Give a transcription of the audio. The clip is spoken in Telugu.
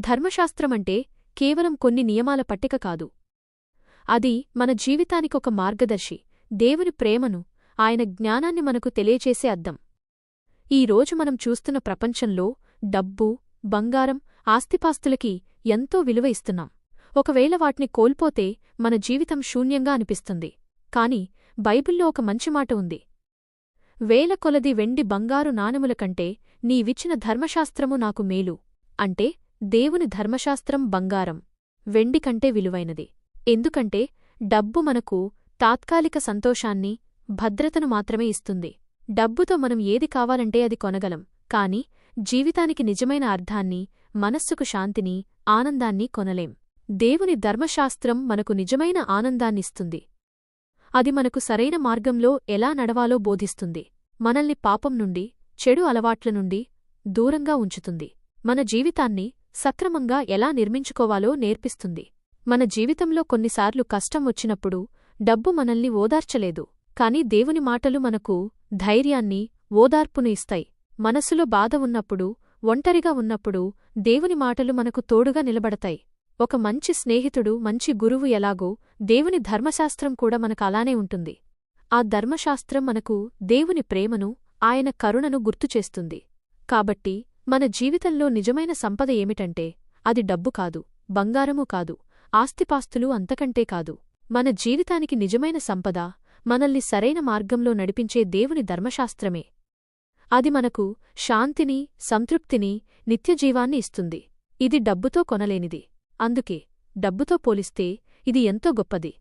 ధర్మశాస్త్రమంటే కేవలం కొన్ని నియమాల పట్టిక కాదు. అది మన జీవితానికొక మార్గదర్శి, దేవుని ప్రేమను, ఆయన జ్ఞానాన్ని మనకు తెలియచేసే అద్దం. ఈ రోజు మనం చూస్తున్న ప్రపంచంలో డబ్బు, బంగారం, ఆస్తిపాస్తులకి ఎంతో విలువ ఇస్తున్నాం. ఒకవేళ వాటిని కోల్పోతే మన జీవితం శూన్యంగా అనిపిస్తుంది. కాని బైబిల్లో ఒక మంచి మాట ఉంది. వేల కొలది వెండి బంగారు నాణెముల కంటే నీవిచ్చిన ధర్మశాస్త్రము నాకు మేలు. అంటే దేవుని ధర్మశాస్త్రం బంగారం, వెండి కంటే విలువైనది. ఎందుకంటే డబ్బు మనకు తాత్కాలిక సంతోషాన్ని, భద్రతను మాత్రమే ఇస్తుంది. డబ్బుతో మనం ఏది కావాలంటే అది కొనగలం. కాని జీవితానికి నిజమైన అర్థాన్ని, మనస్సుకు శాంతిని, ఆనందాన్ని కొనలేం. దేవుని ధర్మశాస్త్రం మనకు నిజమైన ఆనందాన్నిస్తుంది. అది మనకు సరైన మార్గంలో ఎలా నడవాలో బోధిస్తుంది. మనల్ని పాపం నుండి, చెడు అలవాట్ల నుండి దూరంగా ఉంచుతుంది. మన జీవితాన్ని సక్రమంగా ఎలా నిర్మించుకోవాలో నేర్పిస్తుంది. మన జీవితంలో కొన్నిసార్లు కష్టం వచ్చినప్పుడు డబ్బు మనల్ని ఓదార్చలేదు. కాని దేవుని మాటలు మనకు ధైర్యాన్ని, ఓదార్పును ఇస్తాయి. మనసులో బాధ ఉన్నప్పుడు, ఒంటరిగా ఉన్నప్పుడు దేవుని మాటలు మనకు తోడుగా నిలబడతాయి. ఒక మంచి స్నేహితుడు, మంచి గురువు ఎలాగో దేవుని ధర్మశాస్త్రం కూడా మనకు అలానే ఉంటుంది. ఆ ధర్మశాస్త్రం మనకు దేవుని ప్రేమను, ఆయన కరుణను గుర్తుచేస్తుంది. కాబట్టి మన జీవితంలో నిజమైన సంపద ఏమిటంటే అది డబ్బు కాదు, బంగారమూ కాదు, ఆస్తిపాస్తులు అంతకంటే కాదు. మన జీవితానికి నిజమైన సంపద మనల్ని సరైన మార్గంలో నడిపించే దేవుని ధర్మశాస్త్రమే. అది మనకు శాంతిని, సంతృప్తిని, నిత్యజీవాన్ని ఇస్తుంది. ఇది డబ్బుతో కొనలేనిది. అందుకే డబ్బుతో పోలిస్తే ఇది ఎంతో గొప్పది.